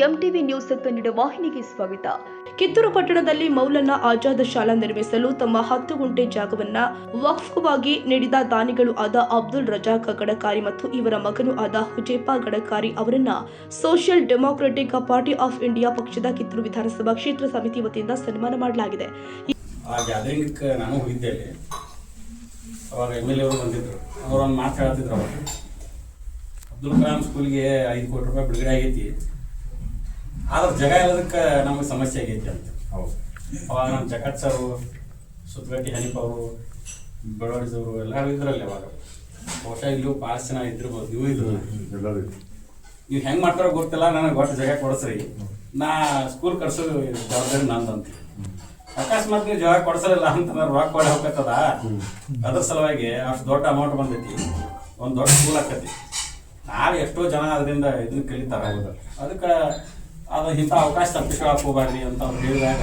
MTV news Kannada ವಾಹಿನಿಗೆ ಸ್ವಾಗತ. ಕಿತ್ತೂರು ಪಟ್ಟಣದಲ್ಲಿ ಮೌಲಾನಾ ಆಜಾದ್ ಶಾಲಾ ನಿರ್ಮಿಸಲು ತಮ್ಮ 10 ಗುಂಟೆ ಜಾಗವನ್ನ ವಕ್ಫ್ಗಾಗಿ ನೀಡಿದ ದಾನಿಗಳು ಆದ ಅಬ್ದುಲ್ ರಜಾಕ್ ಗಡಕಾರಿ ಮತ್ತು ಇವರ ಮಗನೂ ಆದ ಹುಜೇಫಾ ಗಡಕಾರಿ ಅವರನ್ನ social democratic party of India ಪಕ್ಷದ ಕಿತ್ತೂರು ವಿಧಾನಸಭಾ ಕ್ಷೇತ್ರ ಸಮಿತಿ ವತಿಯಿಂದ ಸನ್ಮಾನ ಮಾಡಲಾಗಿದೆ. ಆ ಗ್ಯಾದರಿಂಗ್ ನಾನು ಹೋಗಿದ್ದೆ. ಅವಾಗ MLA ಅವರು ಬಂದಿದ್ರು. ಅವರು ಒಂದು ಮಾತು ಹೇಳ್ತಿದ್ರು. ಅವಾಗ ಅಬ್ದುಲ್ ಕಲಾಂ ಸ್ಕೂಲ್ಗೆ 5 ಕೋಟಿ ರೂಪಾಯಿ ಬಿಡುಗಡೆ ಆಗೈತಿ, ಆದ್ರೆ ಜಾಗ ಇರೋದಕ್ಕೆ ನಮಗೆ ಸಮಸ್ಯೆ ಆಗೈತಿ ಅಂತ. ಅವಾಗ ನಮ್ಮ ಜಗತ್ ಸರು, ಸುತ್ತಗಟ್ಟಿ ಹನೀಫ್ ಅವರು, ಬೆಳವಡಿಸವರು ಎಲ್ಲರೂ ಇದ್ರಲ್ಲಿ. ಅವಾಗ ಬಹುಶಃ ಇಲ್ಲೂ ಭಾಳ ಜನ ಇದ್ದಿರ್ಬೋದು. ನೀವು ಇದ್ರು, ನೀವು ಹೆಂಗೆ ಮಾಡ್ತಾರೋ ಗೊತ್ತಿಲ್ಲ, ನನಗೆ ಒಟ್ಟು ಜಾಗ ಕೊಡಿಸ್ರಿ, ನಾ ಸ್ಕೂಲ್ ಕಟ್ಸೋ ಜವಾಬ್ದಾರಿ ನಂದಂತ. ಅಕಸ್ಮಾತ್ ನೀವು ಜಾಗ ಕೊಡಿಸಲಿಲ್ಲ ಅಂತಂದ್ರೆ ರೊಕ್ಕ ಕೊಡಿ ಹೋಗ್ತದ. ಅದ್ರ ಸಲುವಾಗಿ ಅಷ್ಟು ದೊಡ್ಡ ಅಮೌಂಟ್ ಬಂದೈತಿ, ಒಂದು ದೊಡ್ಡ ಸ್ಕೂಲ್ ಆಕತಿ. ನಾಳೆ ಎಷ್ಟೋ ಜನ ಅದರಿಂದ ಇದನ್ನ ಕಲಿತಾರೆ. ಅದಕ್ಕೆ ಅದು ಇಂಥ ಅವಕಾಶ ತಪ್ಪಿಸ್ಕೊಳಕ್ಕೆ ಹೋಗ್ಬಾರ್ರಿ ಅಂತ ಅವ್ರು ಹೇಳಿದಾಗ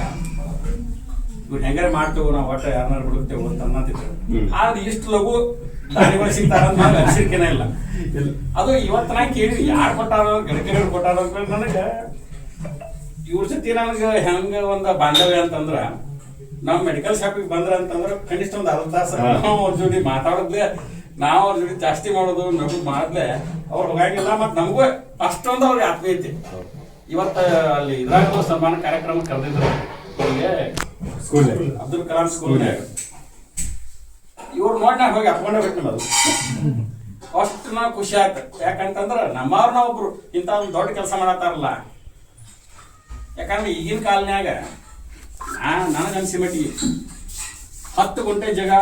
ಇವ್ರು ಹೆಂಗಾರೆ ಮಾಡ್ತೇವೆ, ನಾವು ಒಟ್ಟು ಯಾರನ್ನಾರು ಬಿಡುತ್ತೇವೆ ಅಂತ ಅನ್ನತಿದ್ರು. ಆದ್ರೆ ಇಷ್ಟು ಲಘು ದಾನಿಗಳು ಸಿಗ್ತಾರ ಅಂತ ನನಗೆ ಅನಿಸಿಕೆನೇ ಇಲ್ಲ. ಅದು ಇವತ್ತು ನಾ ಕೇಳಿ ಯಾರು ಕೊಟ್ಟಾರೋ, ಗಡಕರಿಗಳು ಕೊಟ್ಟಾರೋ ಅಂತ ನನಗೆ ಇವ್ರ ಜೊತೆ ನನಗೆ ಹೆಂಗೆ ಒಂದು ಬಾಂಧವ್ಯ ಅಂತಂದ್ರೆ, ನಾವು ಮೆಡಿಕಲ್ ಶಾಪಿಗೆ ಬಂದ್ರೆ ಅಂತಂದ್ರೆ ಕನಿಷ್ಠ ಒಂದು ಅರ್ಧ ತಾಸು ಅವ್ರ ಜೋಡಿ ಮಾತಾಡೋದ್ಲೆ, ನಾವು ಅವ್ರ ಜೋಡಿ ಜಾಸ್ತಿ ಮಾಡೋದು ನಗು ಮಾಡಿದ್ಲೆ ಅವ್ರು ಹೋಗಂಗಿಲ್ಲ. ಮತ್ತು ನಮಗೂ ಅಷ್ಟೊಂದು ಅವ್ರಿಗೆ ಆತ್ಮೀಯತೆ. ಇವತ್ತು ಅಲ್ಲಿ ಇದ್ರಾಗ ಸನ್ಮಾನ ಕಾರ್ಯಕ್ರಮ ಕರೆದಿದ್ರು ಅಬ್ದುಲ್ ಕಲಾಂ ಸ್ಕೂಲ್ನಾಗ. ಇವ್ರು ನೋಡಿ ನಾ ಹೋಗಿ ಹತ್ಕೊಂಡೇ ಬಿಟ್ಟು ಅದು ಅಷ್ಟು ನಾವು ಖುಷಿ ಆಯ್ತು. ಯಾಕಂತಂದ್ರೆ ನಮ್ಮವ್ರನ್ನ ಒಬ್ರು ಇಂಥ ಒಂದು ದೊಡ್ಡ ಕೆಲಸ ಮಾಡತ್ತಾರಲ್ಲ. ಯಾಕಂದ್ರೆ ಈಗಿನ ಕಾಲನ್ಯಾಗ ನನಗನ್ಸಿ ಮಟ್ಟಿಗೆ 10 ಗುಂಟೆ ಜಾಗ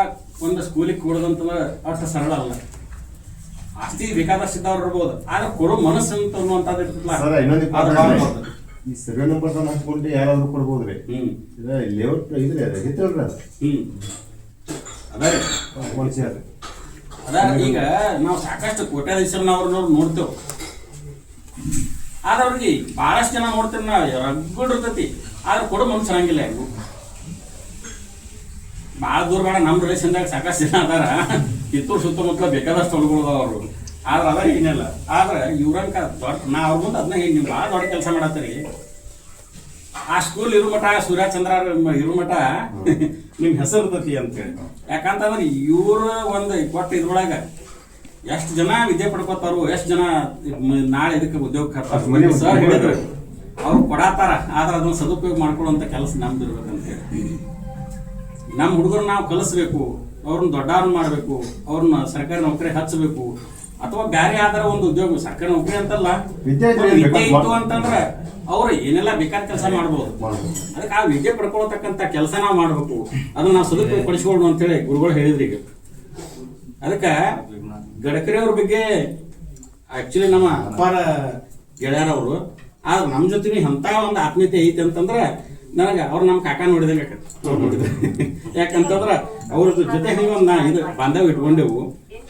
ಒಂದು ಸ್ಕೂಲಿಗೆ ಕೊಡೋದಂತಂದ್ರೆ ಅಷ್ಟು ಸರಳ ಅಲ್ಲ. ಆಸ್ತಿ ಬೇಕಾದಷ್ಟು ಇದ್ದವ್ರು ಇರ್ಬೋದು, ಆದ್ರೆ ಕೊಡೋ ಮನಸ್ಸು ಅಂತ ಅನ್ನುವಂಥದ್ದು ಇರ್ತಲ್ಲ. ಈ ಸರ್ವೆ ನಂಬರ್ ಹಾಕೊಂಡ್ರೆ ಯಾರಾದ್ರೂ ಕೊಡ್ಬೋದ್ರಿ. ಲೇಔಟ್ ಇದ್ರಿ ಅದ ಹಿತ್ತಲ್ರಿ ಅದ. ಅದ ಈಗ ನಾವು ಸಾಕಷ್ಟು ಕೋಟ್ಯಾಧೀಶರನ್ನ ನೋಡ್ತೇವೆ. ಆದ್ರೆ ಅವ್ರಿಗೆ ಬಹಳಷ್ಟು ಜನ ನೋಡ್ತೇವೆ, ನಾ ರಗ್ಗುಡ್ ಇರ್ತೈತಿ, ಆದ್ರೆ ಕೊಡೋ ಮನಸ್ಸು ಹಂಗಿಲ್ಲ. ಹೆಂಗು ಭಾಳ ದೂರ ಬೇಡ, ನಮ್ಮ ರಿಲೇಷನ್ದಾಗ ಸಾಕಷ್ಟು ಜನ ಅದಾರ. ಕಿತ್ತೂರು ಸುತ್ತಮುತ್ತಲ ಬೇಕಾದಷ್ಟು ಹೊಡ್ಕೊಳ್ಳೋದು ಅವರು. ಆದ್ರೆ ಅದ ಏನಿಲ್ಲ. ಆದ್ರೆ ಇವ್ರಂಕ ದೊಡ್ಡ ನಾ ಅವ್ರ ಮುಂದೆ ಅದನ್ನ ಹೇಗೆ ನೀವು ಭಾಳ ದೊಡ್ಡ ಕೆಲಸ ಮಾಡತ್ತೀರಿ. ಆ ಸ್ಕೂಲ್ ಇರೋ ಮಠ, ಸೂರ್ಯಚಂದ್ರ ಇರೋ ಮಠ ನಿಮ್ಮ ಹೆಸರು ಇರ್ತೈತಿ ಅಂತೇಳಿ. ಯಾಕಂತಂದ್ರೆ ಇವ್ರ ಒಂದು ಕೊಟ್ಟು ಇದ್ರೊಳಗೆ ಎಷ್ಟು ಜನ ವಿದ್ಯೆ ಪಡ್ಕೋತಾರೋ, ಎಷ್ಟು ಜನ ನಾಳೆ ಇದಕ್ಕೆ ಉದ್ಯೋಗ ಕರ್ತಾರೆ ಸರ್ ಹೇಳಿದ್ರು. ಅವ್ರು ಕೊಡಾತಾರ, ಆದ್ರೆ ಅದನ್ನ ಸದುಪಯೋಗ ಮಾಡ್ಕೊಳ್ಳುವಂಥ ಕೆಲಸ ನಮ್ದು ಇರ್ಬೇಕಂತೇಳಿ. ನಮ್ಮ ಹುಡುಗರು ನಾವು ಕಲಿಸ್ಬೇಕು, ಅವ್ರನ್ನ ದೊಡ್ಡವ್ರನ್ನ ಮಾಡಬೇಕು, ಅವ್ರನ್ನ ಸರ್ಕಾರಿ ನೌಕರಿ ಹಚ್ಚಬೇಕು. ಅಥವಾ ಬೇರೆ ಯಾವ್ದಾರ ಒಂದು ಉದ್ಯೋಗ, ಸರ್ಕಾರಿ ನೌಕರಿ ಅಂತಲ್ಲ, ವಿದ್ಯೆ ಇತ್ತು ಅಂತಂದ್ರೆ ಅವ್ರು ಏನೆಲ್ಲ ಬೇಕಾದ ಕೆಲಸ ಮಾಡ್ಬೋದು. ಅದಕ್ಕೆ ಆ ವಿದ್ಯೆ ಪಡ್ಕೊಳ್ತಕ್ಕಂಥ ಕೆಲಸ ನಾವು ಮಾಡ್ಬೇಕು, ಅದನ್ನ ನಾವು ಸದುಪಯೋಗ ಪಡಿಸ್ಕೊಳ್ಳೋಣ ಅಂತೇಳಿ ಗುರುಗಳು ಹೇಳಿದ್ರಿ. ಈಗ ಅದಕ್ಕೆ ಗಡಕರಿ ಅವ್ರ ಬಗ್ಗೆ ಆಕ್ಚುಲಿ ನಮ್ಮ ಅಪಾರ ಗೆಳೆಯರವರು. ಆದ್ರೆ ನಮ್ಮ ಜೊತೆ ಎಂಥ ಒಂದು ಆತ್ಮೀಯತೆ ಐತಿ ಅಂತಂದ್ರೆ ನನಗೆ ಅವ್ರು ನಮ್ಮ ಕಾಕ ನೋಡಿದಂಗೆ ನೋಡಿದ್ರೆ. ಯಾಕಂತಂದ್ರೆ ಅವ್ರ ಜೊತೆ ಹಿಂಗೆ ಒಂದು ಇದು ಬಾಂಧವ್ಯ ಇಟ್ಕೊಂಡೆವು.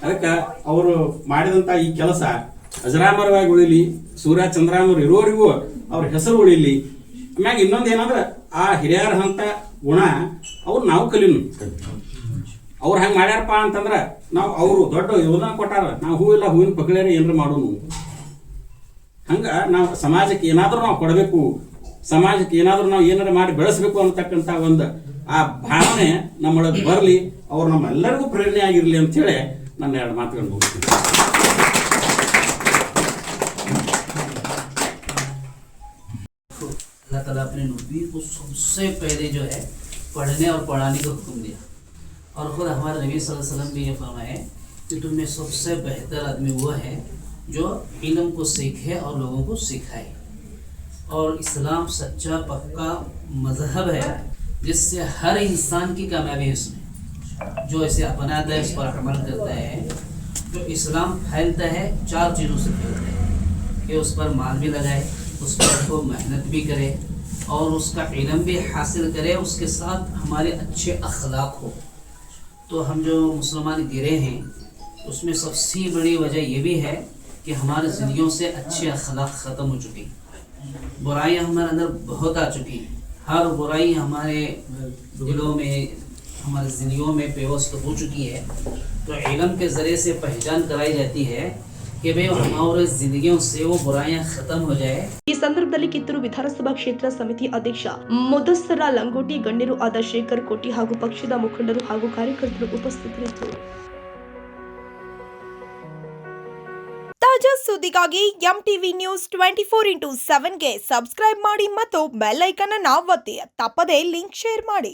ಅದಕ್ಕೆ ಅವರು ಮಾಡಿದಂಥ ಈ ಕೆಲಸ ಅಜರಾಮರವಾಗಿ ಉಳಿಲಿ, ಸೂರ್ಯ ಚಂದ್ರಾಮರು ಇರೋರಿಗೂ ಅವ್ರ ಹೆಸರು ಉಳಿಲಿ. ಆಮ್ಯಾಗ ಇನ್ನೊಂದು ಏನಂದ್ರೆ ಆ ಹಿರಿಯರ ಅಂತ ಗುಣ ಅವ್ರು ನಾವು ಕಲೀನು. ಅವ್ರು ಹಂಗೆ ಮಾಡ್ಯಾರಪ್ಪ ಅಂತಂದ್ರೆ ನಾವು ಅವರು ದೊಡ್ಡ ಯೋಧನ ಕೊಟ್ಟಾರ, ನಾವು ಹೂವಿಲ್ಲ ಹೂವಿನ ಪಕಡ್ಯಾರ ಏನಾರ ಮಾಡೋನು. ಹಂಗೆ ನಾವು ಸಮಾಜಕ್ಕೆ ಏನಾದರೂ ನಾವು ಕೊಡಬೇಕು, ಸಮಾಜಕ್ಕೆ ಏನಾದರೂ ನಾವು ಏನಾರು ಮಾಡಿ ಬೆಳೆಸಬೇಕು ಅನ್ನತಕ್ಕಂಥ ಒಂದು ಆ ಭಾವನೆ ನಮ್ಮೊಳಗೆ ಬರಲಿ, ಅವ್ರು ನಮ್ಮೆಲ್ಲರಿಗೂ ಪ್ರೇರಣೆ ಆಗಿರಲಿ ಅಂತೇಳಿ ನನ್ನ 2 ಮಾತುಗಳನ್ನು ಮುಗಿಸ್ತೀನಿ. अल्लाह ताला अपने नबी को सबसे पहले जो है पढ़ने और पढ़ाने का हुक्म दिया, और ख़ुद हमारे नबी सल्लल्लाहु अलैहि वसल्लम भी ये फरमाए कि तुम्हें सबसे बेहतर आदमी वो है जो इल्म को सीखे और लोगों को सिखाए। और इस्लाम सच्चा पक्का मजहब है जिससे हर इंसान की कामयाबी है। उसमें जो इसे अपनाता है, उस पर अमल करता है, जो इस्लाम फैलता है 4 चीज़ों से फैलता है कि उस पर माल भी लगाए, उस पर वो मेहनत भी करे और उसका इल्म भी हासिल करे, उसके साथ हमारे अच्छे अखलाक हो। तो हम जो मुसलमान गिरे हैं उसमें सबसे बड़ी वजह ये भी है कि हमारे ज़िंदगियों से अच्छे अखलाक ख़त्म हो चुकी, बुराइयाँ हमारे अंदर बहुत आ चुकी हैं। हर बुराई हमारे दिलों में, हमारी ज़िंदगियों में पेवस्त हो चुकी है। तो इल्म के ज़रिए से पहचान कराई जाती है कि भाई हमारे जिंदगियों से वो बुराइयां खत्म हो जाए। ಈ ಸಂದರ್ಭದಲ್ಲಿ ಕಿತ್ತೂರು ವಿಧಾನಸಭಾ ಕ್ಷೇತ್ರ ಸಮಿತಿ ಅಧ್ಯಕ್ಷ ಮುದಸ್ಸರ ಲಂಗೋಟಿ, ಗಣ್ಯರು ಆದ ಶೇಖರ್ ಕೋಟಿ ಹಾಗೂ ಪಕ್ಷದ ಮುಖಂಡರು ಹಾಗೂ ಕಾರ್ಯಕರ್ತರು ಉಪಸ್ಥಿತರಿದ್ದರು. ತಾಜಾ ಸುದ್ದಿಗಾಗಿ MTV ನ್ಯೂಸ್ 24/7ಗೆ ಸಬ್ಸ್ಕ್ರೈಬ್ ಮಾಡಿ ಮತ್ತು ಬೆಲ್ ಐಕಾನ್ ಅನ್ನು ಒತ್ತಿ. ತಪ್ಪದೇ ಲಿಂಕ್ ಶೇರ್ ಮಾಡಿ.